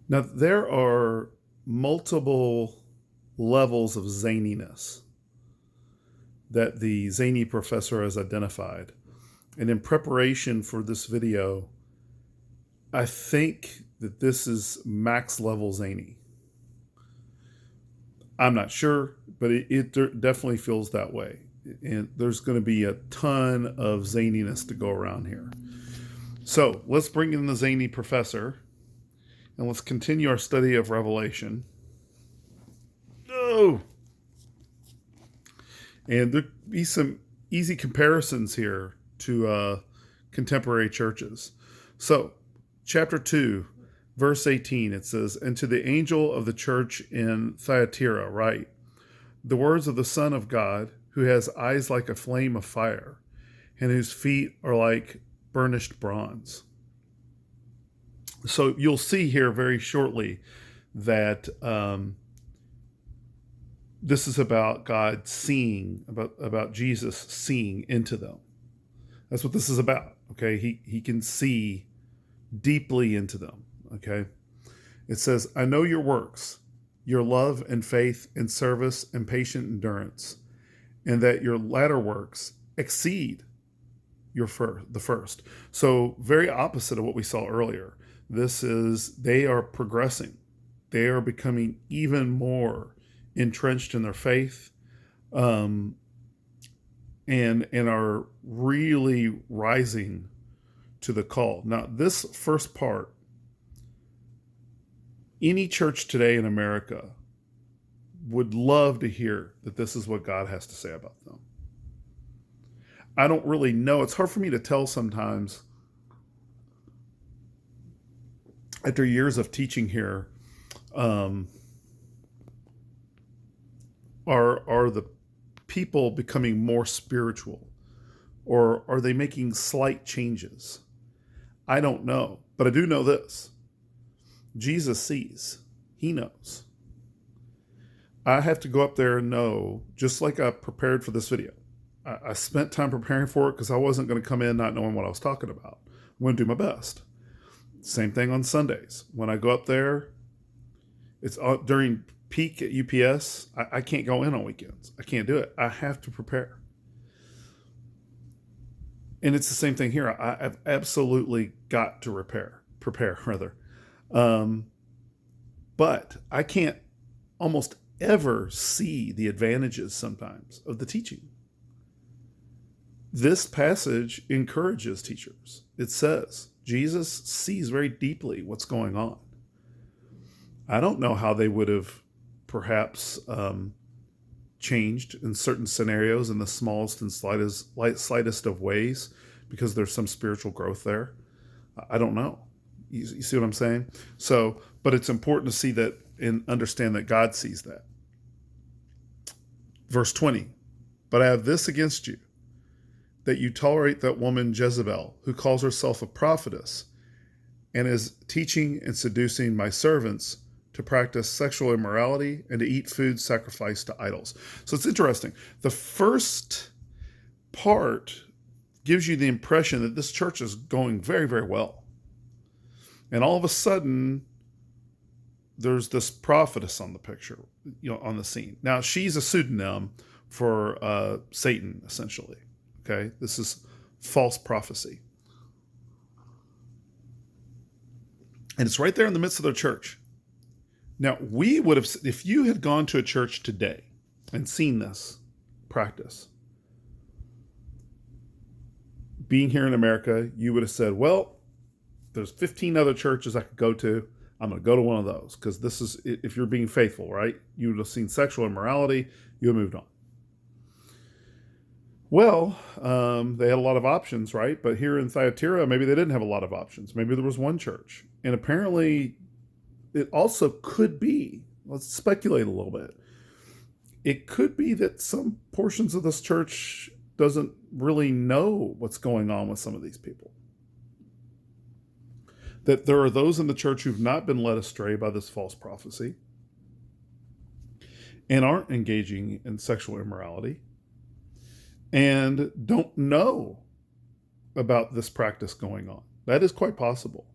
Now, there are multiple levels of zaniness that the ZANE professor has identified. And in preparation for this video, I think that this is max level zany. I'm not sure, but it definitely feels that way. And there's going to be a ton of zaniness to go around here. So let's bring in the zany professor and let's continue our study of Revelation. Oh! And there'll be some easy comparisons here to contemporary churches. So, chapter 2, verse 18, it says, "And to the angel of the church in Thyatira write, the words of the Son of God, who has eyes like a flame of fire, and whose feet are like burnished bronze." So you'll see here very shortly that this is about God seeing, about Jesus seeing into them. That's what this is about. Okay, he can see deeply into them. Okay, it says, "I know your works, your love and faith and service and patient endurance, and that your latter works exceed the first." So very opposite of what we saw earlier. This is, they are progressing. They are becoming even more entrenched in their faith, and are really rising to the call. Now, this first part, any church today in America would love to hear that this is what God has to say about them. I don't really know. It's hard for me to tell sometimes after years of teaching here. Are the people becoming more spiritual, or are they making slight changes? I don't know, but I do know this: Jesus sees. He knows. I have to go up there and know, just like I prepared for this video. I spent time preparing for it because I wasn't going to come in not knowing what I was talking about. I'm going to do my best. Same thing on Sundays. When I go up there, it's during peak at UPS. I can't go in on weekends. I can't do it. I have to prepare. And it's the same thing here. I've absolutely got to prepare rather. But I can't almost ever see the advantages sometimes of the teaching. This passage encourages teachers. It says Jesus sees very deeply what's going on. I don't know how they would have perhaps changed in certain scenarios in the smallest and slightest of ways, because there's some spiritual growth there. I don't know. You see what I'm saying? So, but it's important to see that and understand that God sees that. Verse 20, "But I have this against you, that you tolerate that woman Jezebel, who calls herself a prophetess, and is teaching and seducing my servants to practice sexual immorality and to eat food sacrificed to idols." So it's interesting. The first part gives you the impression that this church is going very, very well. And all of a sudden, there's this prophetess on the picture, on the scene. Now, she's a pseudonym for Satan, essentially. Okay, this is false prophecy. And it's right there in the midst of their church. Now, we would have, if you had gone to a church today and seen this practice, being here in America, you would have said, well, there's 15 other churches I could go to. I'm going to go to one of those, because this is, if you're being faithful, right? You would have seen sexual immorality. You would have moved on. Well, they had a lot of options, right? But here in Thyatira, maybe they didn't have a lot of options. Maybe there was one church. And apparently, it also could be, let's speculate a little bit, it could be that some portions of this church doesn't really know what's going on with some of these people. That there are those in the church who've not been led astray by this false prophecy and aren't engaging in sexual immorality and don't know about this practice going on. That is quite possible.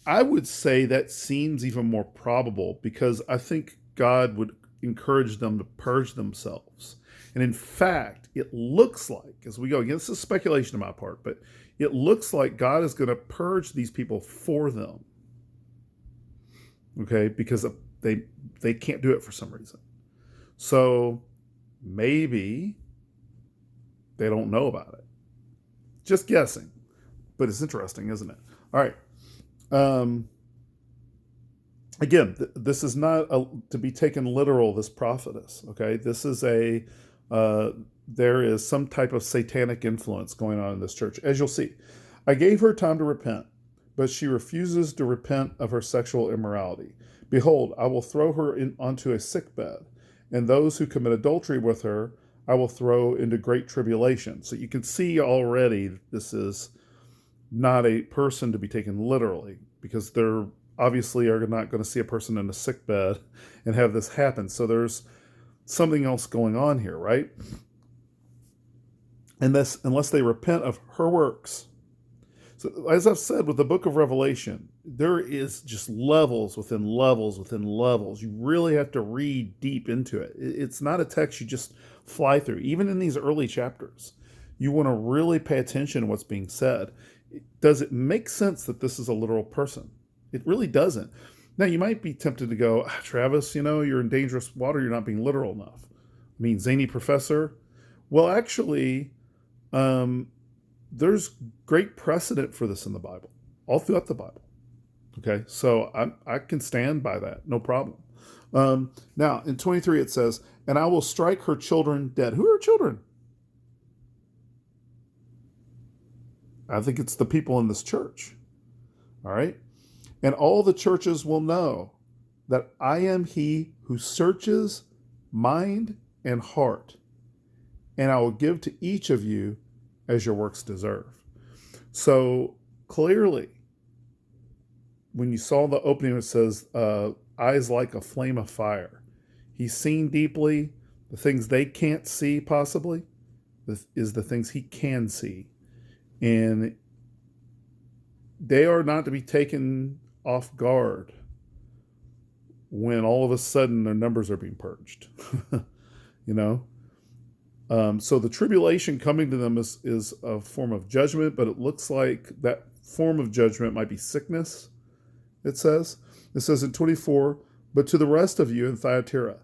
I would say that seems even more probable because I think God would encourage them to purge themselves. And in fact, it looks like, as we go, again, this is speculation on my part, but it looks like God is going to purge these people for them. Okay, because they can't do it for some reason. So maybe they don't know about it. Just guessing. But it's interesting, isn't it? All right. Again, this is not to be taken literal, this prophetess. Okay, this is there is some type of satanic influence going on in this church. As you'll see, I gave her time to repent, but she refuses to repent of her sexual immorality. Behold, I will throw her onto a sickbed, and those who commit adultery with her I will throw into great tribulation. So you can see already this is not a person to be taken literally, because they're obviously are not going to see a person in a sickbed and have this happen. So there's something else going on here, right? And this, unless they repent of her works. So as I've said with the book of Revelation, there is just levels within levels within levels. You really have to read deep into it. It's not a text you just fly through. Even in these early chapters, you want to really pay attention to what's being said. Does it make sense that this is a literal person? It really doesn't. Now, you might be tempted to go, Travis, you're in dangerous water. You're not being literal enough. I mean, zany professor. Well, actually, there's great precedent for this in the Bible, all throughout the Bible. Okay, so I can stand by that, no problem. Now, in 23, it says, and I will strike her children dead. Who are her children? I think it's the people in this church. All right? And all the churches will know that I am he who searches mind and heart, and I will give to each of you as your works deserve. So clearly, when you saw the opening, it says, eyes like a flame of fire. He's seen deeply. The things they can't see possibly is the things he can see. And they are not to be taken off guard when all of a sudden their numbers are being purged. So the tribulation coming to them is a form of judgment, but it looks like that form of judgment might be sickness, it says. It says in 24, but to the rest of you in Thyatira,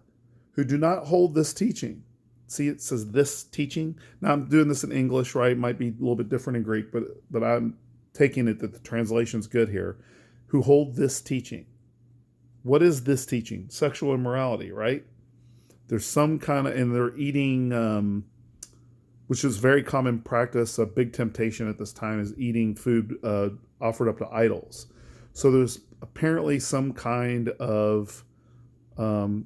who do not hold this teaching. See, it says this teaching. Now I'm doing this in English, right? It might be a little bit different in Greek, but I'm taking it that the translation's good here. Who hold this teaching. What is this teaching? Sexual immorality, right? There's some kind of, and they're eating, which is very common practice. A big temptation at this time is eating food offered up to idols. So there's apparently some kind of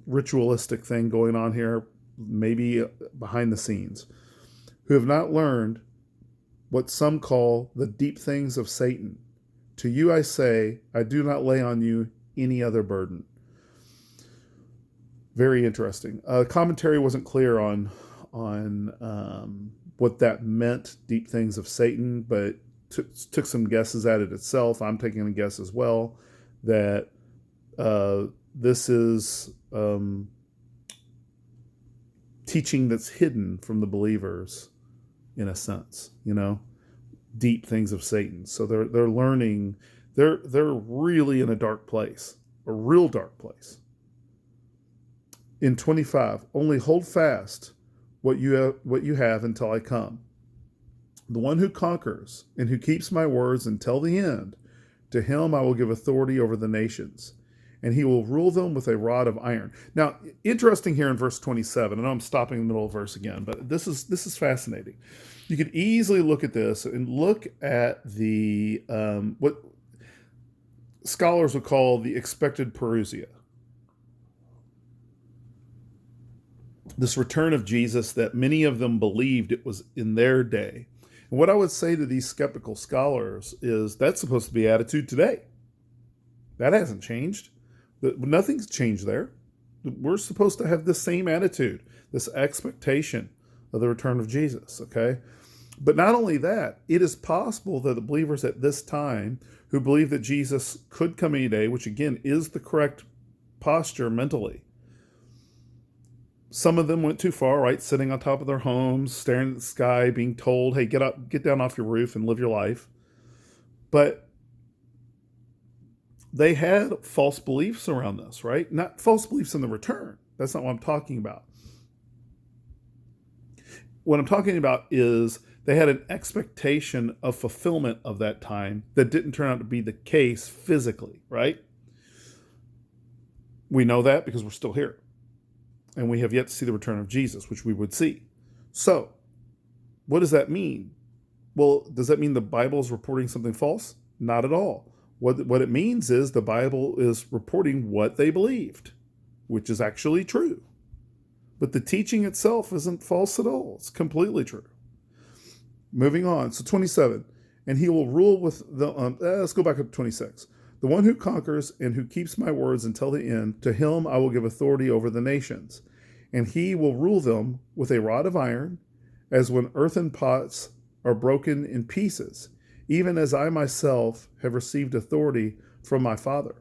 ritualistic thing going on here, maybe behind the scenes, who have not learned what some call the deep things of Satan. To you I say, I do not lay on you any other burden. Very interesting. Commentary wasn't clear on what that meant, deep things of Satan, but took some guesses at it itself. I'm taking a guess as well that this is teaching that's hidden from the believers, in a sense, deep things of Satan. So they're learning. They're really in a dark place, a real dark place. In 25, only hold fast what you have until I come. The one who conquers and who keeps my words until the end, to him I will give authority over the nations, and he will rule them with a rod of iron. Now, interesting here in verse 27. I know I'm stopping in the middle of the verse again, but this is fascinating. You could easily look at this and look at the what scholars would call the expected parousia. This return of Jesus that many of them believed it was in their day. And what I would say to these skeptical scholars is that's supposed to be attitude today. That hasn't changed. Nothing's changed there. We're supposed to have the same attitude, this expectation of the return of Jesus, okay? But not only that, it is possible that the believers at this time who believed that Jesus could come any day, which again is the correct posture mentally, some of them went too far, right? Sitting on top of their homes, staring at the sky, being told, hey, get up, get down off your roof and live your life. But they had false beliefs around this, right? Not false beliefs in the return. That's not what I'm talking about. What I'm talking about is they had an expectation of fulfillment of that time that didn't turn out to be the case physically, right? We know that because we're still here. And we have yet to see the return of Jesus, which we would see. So, what does that mean? Well, does that mean the Bible is reporting something false? Not at all. What it means is the Bible is reporting what they believed, which is actually true. But the teaching itself isn't false at all. It's completely true. Moving on. So 27. And he will rule with the... let's go back up to 26. The one who conquers and who keeps my words until the end, to him I will give authority over the nations. And he will rule them with a rod of iron, as when earthen pots are broken in pieces, even as I myself have received authority from my Father.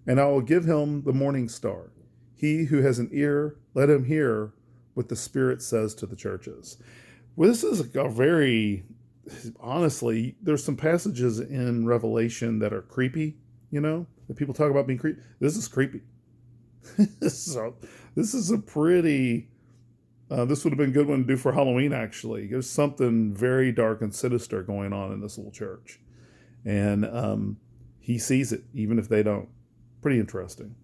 And I will give him the morning star. He who has an ear, let him hear what the Spirit says to the churches. Well, this is a very, honestly, there's some passages in Revelation that are creepy, that people talk about being creepy. This is creepy. So this is a pretty, this would have been a good one to do for Halloween, actually. There's something very dark and sinister going on in this little church. And he sees it, even if they don't. Pretty interesting.